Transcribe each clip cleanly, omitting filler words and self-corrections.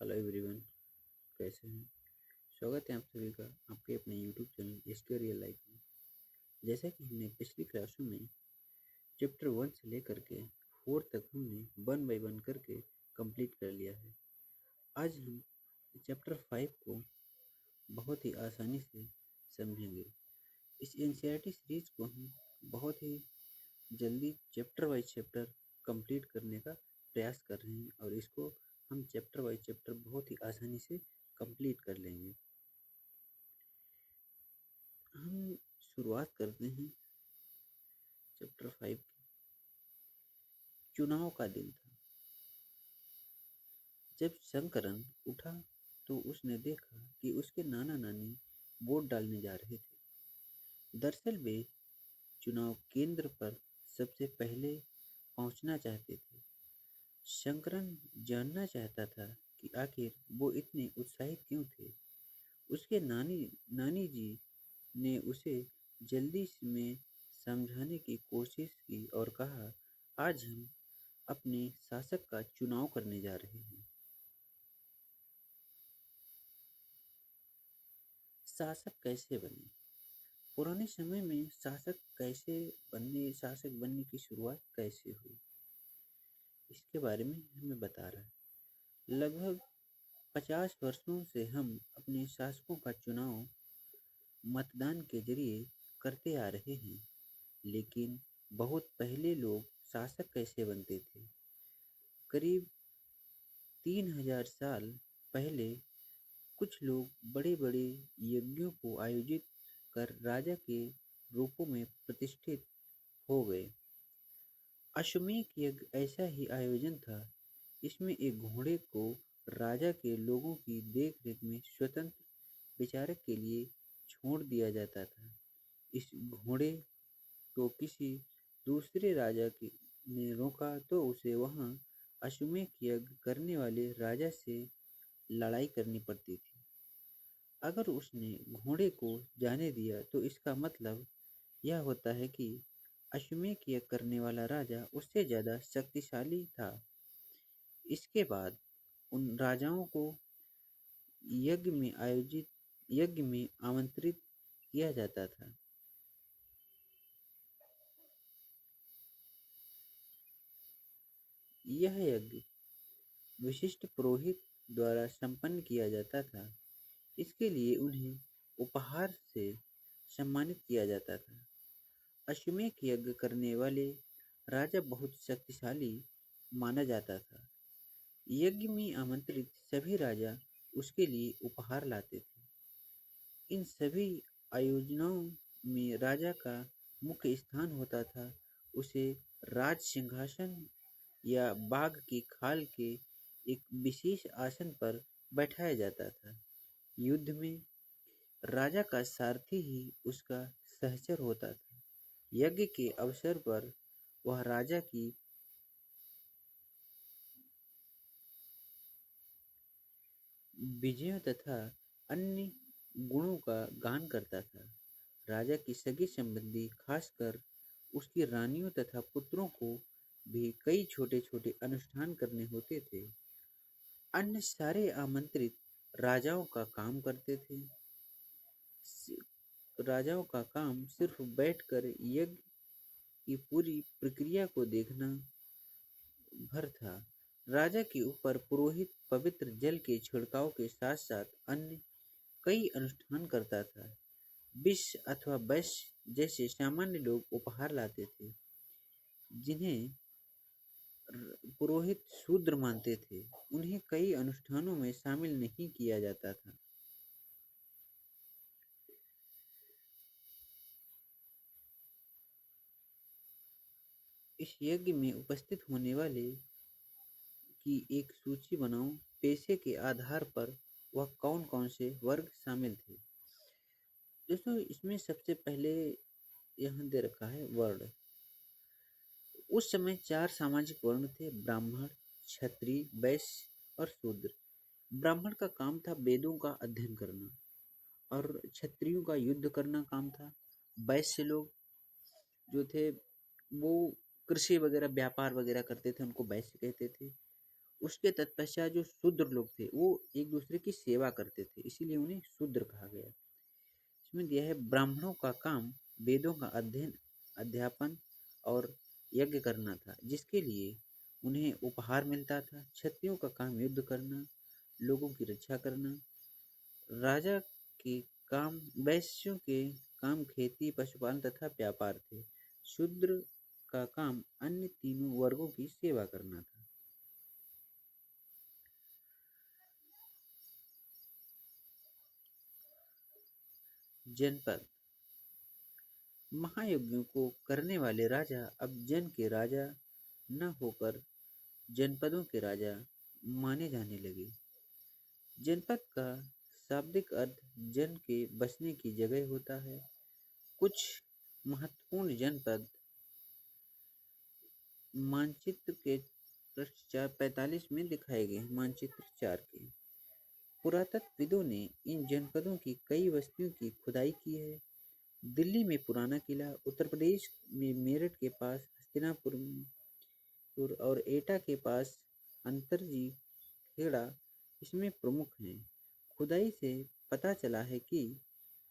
Hello everyone, कैसे हैं। स्वागत है आप सभी का आपके अपने YouTube channel SK real life में। जैसा कि हमने पिछली क्लासों में चैप्टर 1 से लेकर के 4 तक हमने 1 बाय 1 करके कंप्लीट कर लिया है। आज हम चैप्टर 5 को बहुत ही आसानी से समझेंगे। इस एनसीईआरटी सीरीज को हम बहुत ही जल्दी चैप्टर वाइज चैप्टर कंप्लीट करने का प्रयास कर रहे हैं और इसको हम चैप्टर वाइज चैप्टर बहुत ही आसानी से कंप्लीट कर लेंगे। हम शुरुआत करते हैं चैप्टर 5 की। चुनाव का दिन था। जब शंकरन उठा तो उसने देखा कि उसके नाना नानी वोट डालने जा रहे थे। दरअसल वे चुनाव केंद्र पर सबसे पहले पहुंचना चाहते थे। शंकरन जानना चाहता था कि आखिर वो इतने उत्साहित क्यों थे। उसके नानी जी ने उसे जल्दी में समझाने की कोशिश की और कहा, आज हम अपने शासक का चुनाव करने जा रहे हैं। शासक कैसे बने। पुराने समय में शासक बनने की शुरुआत कैसे हुई, इसके बारे में हमें बता रहा है। लगभग 50 वर्षों से हम अपने शासकों का चुनाव मतदान के जरिए करते आ रहे हैं, लेकिन बहुत पहले लोग शासक कैसे बनते थे। करीब 3000 साल पहले कुछ लोग बड़े बड़े यज्ञों को आयोजित कर राजा के रूपों में प्रतिष्ठित हो गए। अश्वमेध यज्ञ ऐसा ही आयोजन था। इसमें एक घोड़े को राजा के लोगों की देखरेख में स्वतंत्र विचारक के लिए छोड़ दिया जाता था। इस घोड़े को किसी दूसरे ने रोका तो उसे वहां अश्वमेध यज्ञ करने वाले राजा से लड़ाई करनी पड़ती थी। अगर उसने घोड़े को जाने दिया तो इसका मतलब यह होता है कि अश्वमेध यज्ञ करने वाला राजा उससे ज्यादा शक्तिशाली था। इसके बाद उन राजाओं को यज्ञ में आमंत्रित किया जाता था। यह यज्ञ विशिष्ट पुरोहित द्वारा संपन्न किया जाता था। इसके लिए उन्हें उपहार से सम्मानित किया जाता था। अश्वमेध यज्ञ करने वाले राजा बहुत शक्तिशाली माना जाता था। यज्ञ में आमंत्रित सभी राजा उसके लिए उपहार लाते थे। इन सभी आयोजनों में राजा का मुख्य स्थान होता था। उसे राज सिंहासन या बाघ की खाल के एक विशेष आसन पर बैठाया जाता था। युद्ध में राजा का सारथी ही उसका सहचर होता था। यज्ञ के अवसर पर वह राजा की विजयों तथा अन्य गुणों का गान करता था। राजा की सगी संबंधी, खासकर उसकी रानियों तथा पुत्रों को भी कई छोटे छोटे अनुष्ठान करने होते थे। अन्य सारे आमंत्रित राजाओं का काम करते थे। राजाओं का काम सिर्फ बैठकर यज्ञ की पूरी प्रक्रिया को देखना भर था। राजा के ऊपर पुरोहित पवित्र जल के छिड़काव के साथ साथ अन्य कई अनुष्ठान करता था। विष अथवा वैश्य जैसे सामान्य लोग उपहार लाते थे, जिन्हें पुरोहित शूद्र मानते थे। उन्हें कई अनुष्ठानों में शामिल नहीं किया जाता था। इस यज्ञ में उपस्थित होने वाले की एक सूची बनाओ। पेशे के आधार पर वह कौन कौन से वर्ग शामिल थे। दोस्तों, इसमें सबसे पहले यहाँ दे रखा है वर्ण। उस समय 4 सामाजिक वर्ण थे: ब्राह्मण, क्षत्रिय, वैश्य और शूद्र। ब्राह्मण का काम था वेदों का अध्ययन करना और क्षत्रियों का युद्ध करना काम था। वैश्य लोग जो थे वो कृषि वगैरह व्यापार वगैरह करते थे, उनको वैश्य कहते थे। उसके तत्पश्चात जो शूद्र लोग थे वो एक दूसरे की सेवा करते थे, इसीलिए उन्हें शूद्र कहा गया। इसमें दिया है ब्राह्मणों का काम वेदों का अध्ययन, अध्यापन और यज्ञ करना था, जिसके लिए उन्हें उपहार मिलता था। क्षत्रियों का काम युद्ध करना, लोगों की रक्षा करना। राजा के काम वैश्यों के काम खेती, पशुपालन तथा व्यापार थे। शूद्र का काम अन्य तीनों वर्गों की सेवा करना था। जनपद महायज्ञों को करने वाले राजा अब जन के राजा न होकर जनपदों के राजा माने जाने लगे। जनपद का शाब्दिक अर्थ जन के बसने की जगह होता है। कुछ महत्वपूर्ण जनपद मानचित्र के पृष्ठ 445 में दिखाए गए हैं। मानचित्र 4 के पुरातत्वविदों ने इन जनपदों की कई बस्तियों की खुदाई की है। दिल्ली में पुराना किला, उत्तर प्रदेश में मेरठ के पास हस्तिनापुर और एटा के पास अंतरजी खेड़ा इसमें प्रमुख हैं। खुदाई से पता चला है कि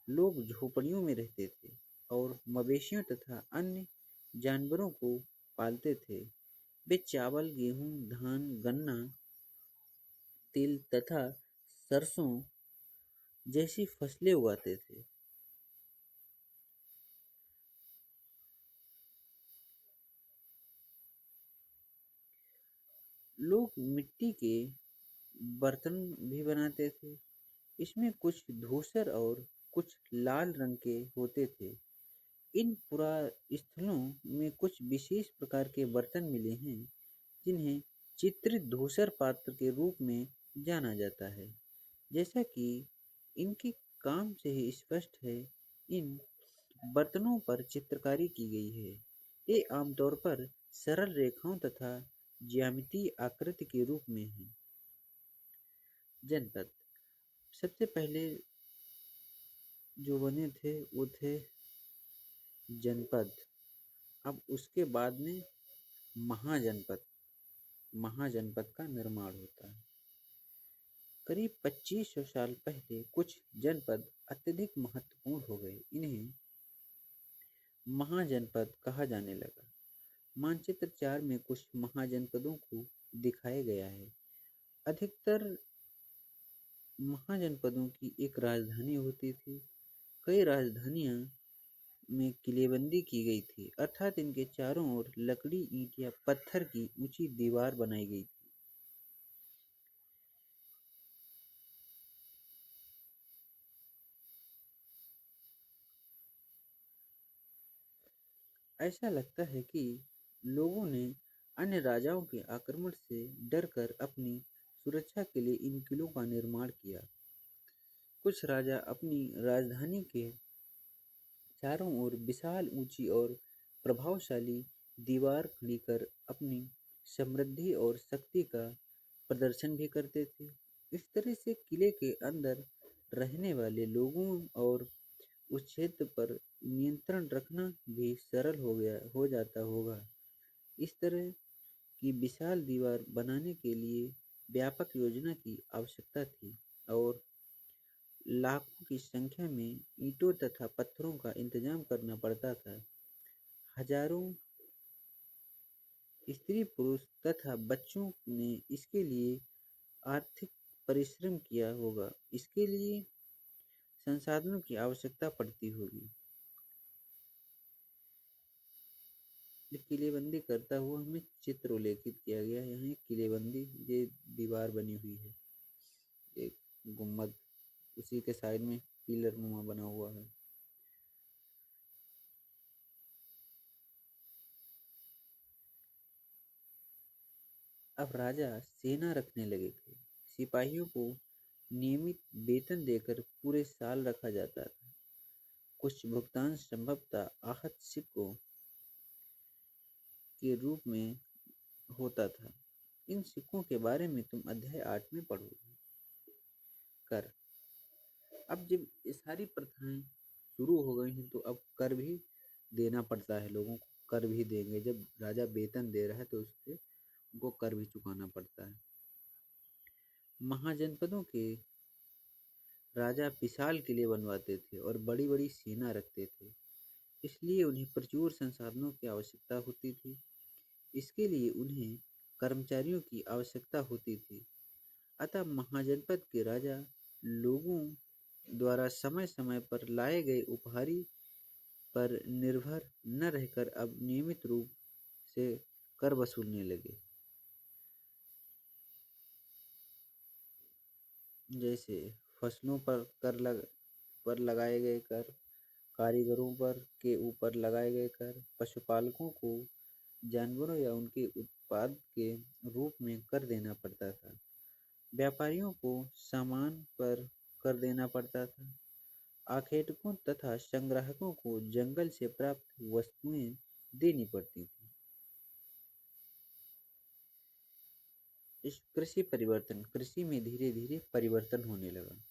लोग झोपड़ियों में रहते थे और मवेशियों तथा अन्य जानवरों को पालते थे। वे चावल, गेहूं, धान, गन्ना, तिल तथा सरसों जैसी फसलें उगाते थे। लोग मिट्टी के बर्तन भी बनाते थे। इसमें कुछ धूसर और कुछ लाल रंग के होते थे। इन पुरास्थलों में कुछ विशेष प्रकार के बर्तन मिले हैं, जिन्हें चित्रित धूसर पात्र के रूप में जाना जाता है। जैसा कि इनके काम से ही स्पष्ट है, इन बर्तनों पर चित्रकारी की गई है। ये आमतौर पर सरल रेखाओं तथा ज्यामितीय आकृति के रूप में है। जनपद सबसे पहले जो बने थे वो थे जनपद। अब उसके बाद में महाजनपद महाजनपद का निर्माण होता है। करीब 2500 साल पहले कुछ जनपद अत्यधिक महत्वपूर्ण हो गए। इन्हें महाजनपद कहा जाने लगा। मानचित्र 4 में कुछ महाजनपदों को दिखाया गया है। अधिकतर महाजनपदों की एक राजधानी होती थी। कई राजधानियां में किलेबंदी की गई थी, अर्थात इनके चारों ओर लकड़ी, ईंट या पत्थर की ऊंची दीवार बनाई गई थी। ऐसा लगता है कि लोगों ने अन्य राजाओं के आक्रमण से डरकर अपनी सुरक्षा के लिए इन किलों का निर्माण किया। कुछ राजा अपनी राजधानी के चारों ओर विशाल, ऊंची और प्रभावशाली दीवार खड़ी कर अपनी समृद्धि और शक्ति का प्रदर्शन भी करते थे। इस तरह से किले के अंदर रहने वाले लोगों और उस क्षेत्र पर नियंत्रण रखना भी सरल हो जाता होगा। इस तरह की विशाल दीवार बनाने के लिए व्यापक योजना की आवश्यकता थी और लाखों की संख्या में ईंटों तथा पत्थरों का इंतजाम करना पड़ता था। हजारों स्त्री, पुरुष तथा बच्चों ने इसके लिए आर्थिक परिश्रम किया होगा। इसके लिए संसाधनों की आवश्यकता पड़ती होगी। किलेबंदी करता हुआ हमें चित्र उल्लेखित किया गया है। यहाँ एक किलेबंदी ये दीवार बनी हुई है, एक गुम्बद, उसी के साइड में पिलर नुमा बना हुआ है। अब राजा सेना रखने लगे थे। सिपाहियों को नियमित वेतन देकर पूरे साल रखा जाता था। कुछ भुगतान संभवतः आहत सिक्कों के रूप में होता था। इन सिक्कों के बारे में तुम अध्याय 8 में पढ़ोगे। कर अब जब ये सारी प्रथाएं शुरू हो गई हैं तो अब कर भी देना पड़ता है। लोगों को कर भी देंगे। जब राजा वेतन दे रहा है तो उससे उनको कर भी चुकाना पड़ता है। महाजनपदों के राजा विशाल किले बनवाते थे और बड़ी बड़ी सेना रखते थे, इसलिए उन्हें प्रचुर संसाधनों की आवश्यकता होती थी। इसके लिए उन्हें कर्मचारियों की आवश्यकता होती थी। अतः महाजनपद के राजा लोगों द्वारा समय समय पर लाए गए उपहारी पर निर्भर न रहकर अब नियमित रूप से कर वसूलने लगे। जैसे फसलों पर लगाए गए कर, कारीगरों पर के ऊपर लगाए गए कर, पशुपालकों को जानवरों या उनके उत्पाद के रूप में कर देना पड़ता था, व्यापारियों को सामान पर कर देना पड़ता था, आखेटकों तथा संग्राहकों को जंगल से प्राप्त वस्तुएं देनी पड़ती थी। इस कृषि में धीरे धीरे परिवर्तन होने लगा।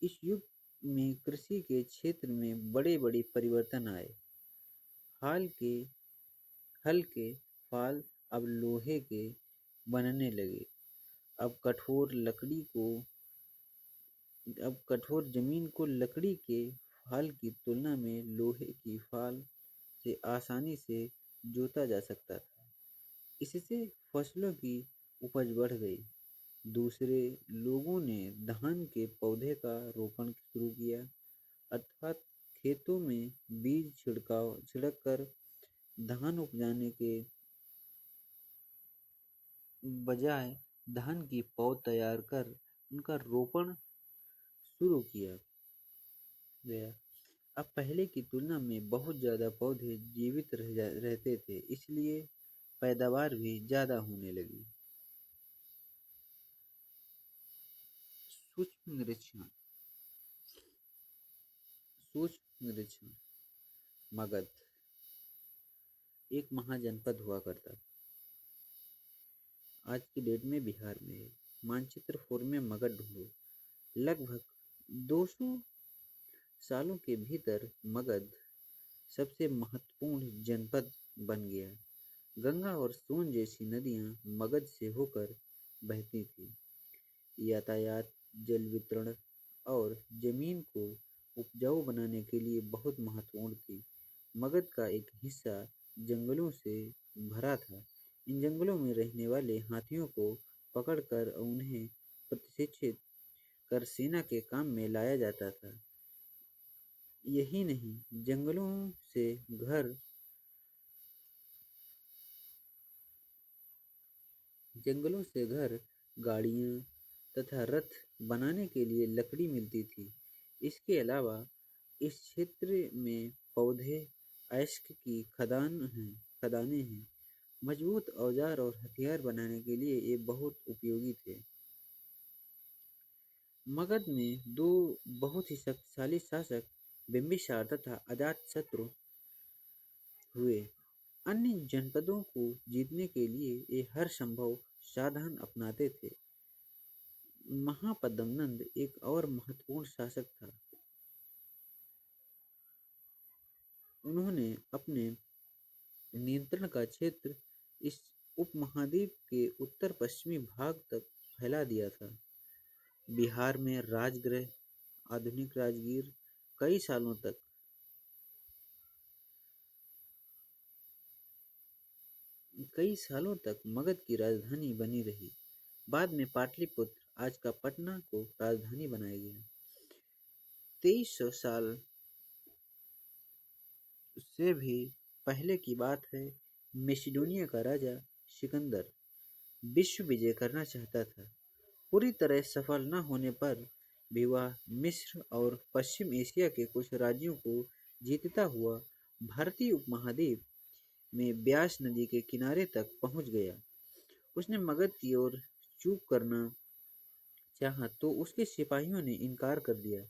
इस युग में कृषि के क्षेत्र में बड़े बड़े परिवर्तन आए। हाल के हल के फाल अब लोहे के बनने लगे। अब कठोर लकड़ी को अब कठोर जमीन को लकड़ी के फाल की तुलना में लोहे की फाल से आसानी से जोता जा सकता था। इससे फसलों की उपज बढ़ गई। दूसरे लोगों ने धान के पौधे का रोपण शुरू किया, अर्थात खेतों में बीज छिड़क कर धान उपजाने के बजाय धान की पौध तैयार कर उनका रोपण शुरू किया गया। अब पहले की तुलना में बहुत ज़्यादा पौधे जीवित रहते थे, इसलिए पैदावार भी ज़्यादा होने लगी। सूक्ष्म निरीक्षण सूक्ष्म निरीक्षण मगध एक महाजनपद हुआ करता। आज की डेट में बिहार में है। मानचित्र 4 में मगध ढूंढो। लगभग 200 सालों के भीतर मगध सबसे महत्वपूर्ण जनपद बन गया। गंगा और सोन जैसी नदियां मगध से होकर बहती थी। यातायात, जल वितरण और जमीन को उपजाऊ बनाने के लिए बहुत महत्वपूर्ण थी। मगध का एक हिस्सा जंगलों से भरा था। इन जंगलों में रहने वाले हाथियों को पकड़कर उन्हें प्रशिक्षित कर सेना के काम में लाया जाता था। यही नहीं, जंगलों से घर, गाड़ियाँ तथा रथ बनाने के लिए लकड़ी मिलती थी। इसके अलावा इस क्षेत्र में पौधे अयस्क की खदानें हैं। मजबूत औजार और हथियार बनाने के लिए ये बहुत उपयोगी थे। मगध में दो बहुत ही शक्तिशाली शासक बिंबिसार तथा अजातशत्रु हुए। अन्य जनपदों को जीतने के लिए ये हर संभव साधन अपनाते थे। महापद्मनंद एक और महत्वपूर्ण शासक था। उन्होंने अपने नियंत्रण का क्षेत्र इस उपमहाद्वीप के उत्तर पश्चिमी भाग तक फैला दिया था। बिहार में राजगृह, आधुनिक राजगीर कई सालों तक कई सालों तक मगध की राजधानी बनी रही। बाद में पाटलिपुत्र, आज का पटना, को राजधानी बनाया गया। 2300 साल से भी पहले की बात है। मैसिडोनिया का राजा सिकंदर विश्व विजय करना चाहता था। पूरी तरह सफल न होने पर भी वह मिस्र और पश्चिम एशिया के कुछ राज्यों को जीतता हुआ भारतीय उपमहाद्वीप में ब्यास नदी के किनारे तक पहुंच गया। उसने मगध की ओर कूच करना चाहा तो उसके सिपाहियों ने इनकार कर दिया।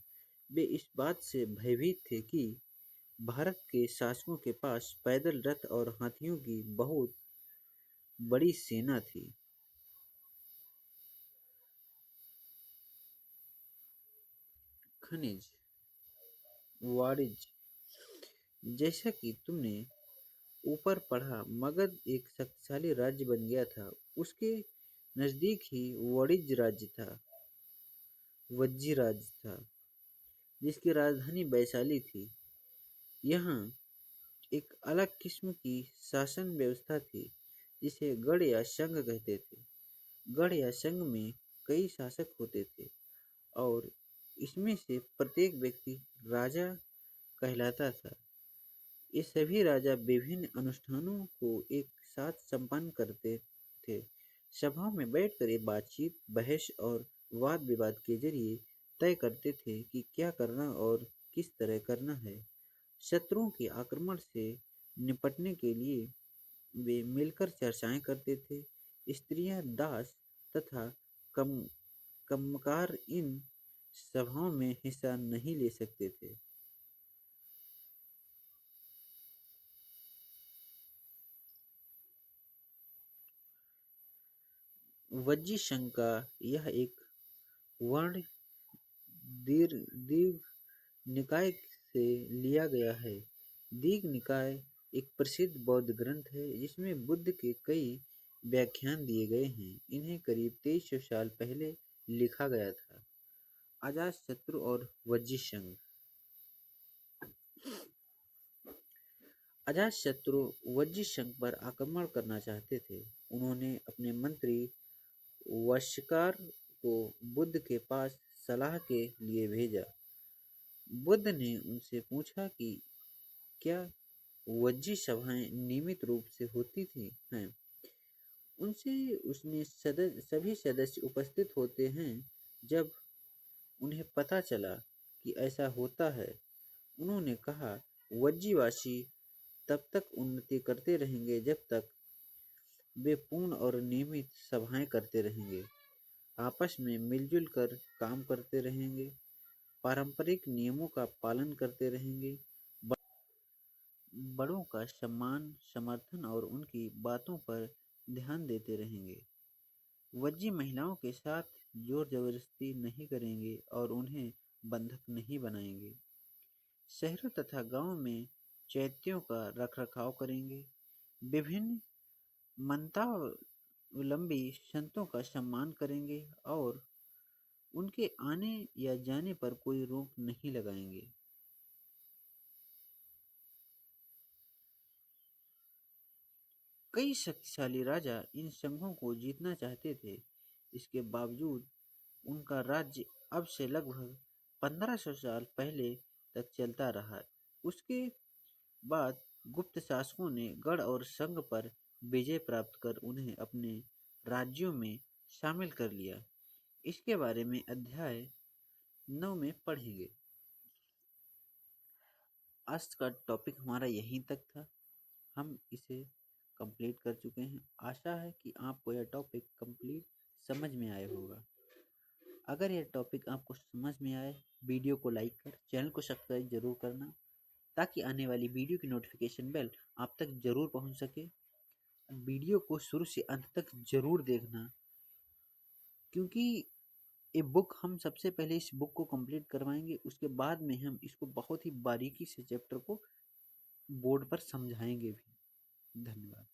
वे इस बात से भयभीत थे कि भारत के शासकों के पास पैदल रथ और हाथियों की बहुत बड़ी सेना थी। खनिज, वाणिज्य, जैसा कि तुमने ऊपर पढ़ा, मगध एक शक्तिशाली राज्य बन गया था। उसके नज़दीक ही वज्जी राज्य था, जिसकी राजधानी वैशाली थी। यहाँ एक अलग किस्म की शासन व्यवस्था थी, जिसे गढ़ या संघ कहते थे। गढ़ या संघ में कई शासक होते थे और इसमें से प्रत्येक व्यक्ति राजा कहलाता था। ये सभी राजा विभिन्न अनुष्ठानों को एक साथ संपन्न करते थे। सभाओं में बैठकर ये बातचीत, बहस और वाद विवाद के जरिए तय करते थे कि क्या करना और किस तरह करना है। शत्रुओं के आक्रमण से निपटने के लिए वे मिलकर चर्चाएं करते थे। स्त्रियां, दास तथा कम कमकार इन सभाओं में हिस्सा नहीं ले सकते थे। वज्जी संघ का यह एक वर्ण दीर्घ दीर्घ निकाय से लिया गया है। दीर्घ निकाय एक प्रसिद्ध बौद्ध ग्रंथ है जिसमें बुद्ध के कई व्याख्यान दिए गए हैं। इन्हें करीब 2300 साल पहले लिखा गया था। अजातशत्रु और वज्जी संघ। अजातशत्रु वज्जी संघ पर आक्रमण करना चाहते थे। उन्होंने अपने मंत्री वशकार को बुद्ध के पास सलाह के लिए भेजा। बुद्ध ने उनसे पूछा कि क्या वज्जी सभाएं नियमित रूप से होती थी हैं। उनसे उसने सभी सदस्य उपस्थित होते हैं। जब उन्हें पता चला कि ऐसा होता है, उन्होंने कहा, वज्जीवासी तब तक उन्नति करते रहेंगे जब तक वे पूर्ण और नियमित सभाएं करते रहेंगे, आपस में मिलजुल कर काम करते रहेंगे, पारंपरिक नियमों का पालन करते रहेंगे, बड़ों का सम्मान, समर्थन और उनकी बातों पर ध्यान देते रहेंगे। वज्जी महिलाओं के साथ जोर जबरदस्ती नहीं करेंगे और उन्हें बंधक नहीं बनाएंगे। शहरों तथा गांवों में चैत्यों का रखरखाव करेंगे। विभिन्न मंतावलंबी संतों का सम्मान करेंगे और उनके आने या जाने पर कोई रोक नहीं लगाएंगे। कई शक्तिशाली राजा इन संघों को जीतना चाहते थे। इसके बावजूद उनका राज्य अब से लगभग 1500 साल पहले तक चलता रहा। उसके बाद गुप्त शासकों ने गढ़ और संघ पर विजय प्राप्त कर उन्हें अपने राज्यों में शामिल कर लिया। इसके बारे में अध्याय 9 में पढ़ेंगे। आज का टॉपिक हमारा यहीं तक था। हम इसे कंप्लीट कर चुके हैं। आशा है कि आपको यह टॉपिक कंप्लीट समझ में आया होगा। अगर यह टॉपिक आपको समझ में आए, वीडियो को लाइक कर चैनल को सब्सक्राइब जरूर करना, ताकि आने वाली वीडियो की नोटिफिकेशन बेल आप तक जरूर पहुंच सके। वीडियो को शुरू से अंत तक जरूर देखना, क्योंकि ये बुक हम सबसे पहले इस बुक को कंप्लीट करवाएंगे। उसके बाद में हम इसको बहुत ही बारीकी से चैप्टर को बोर्ड पर समझाएंगे भी। धन्यवाद।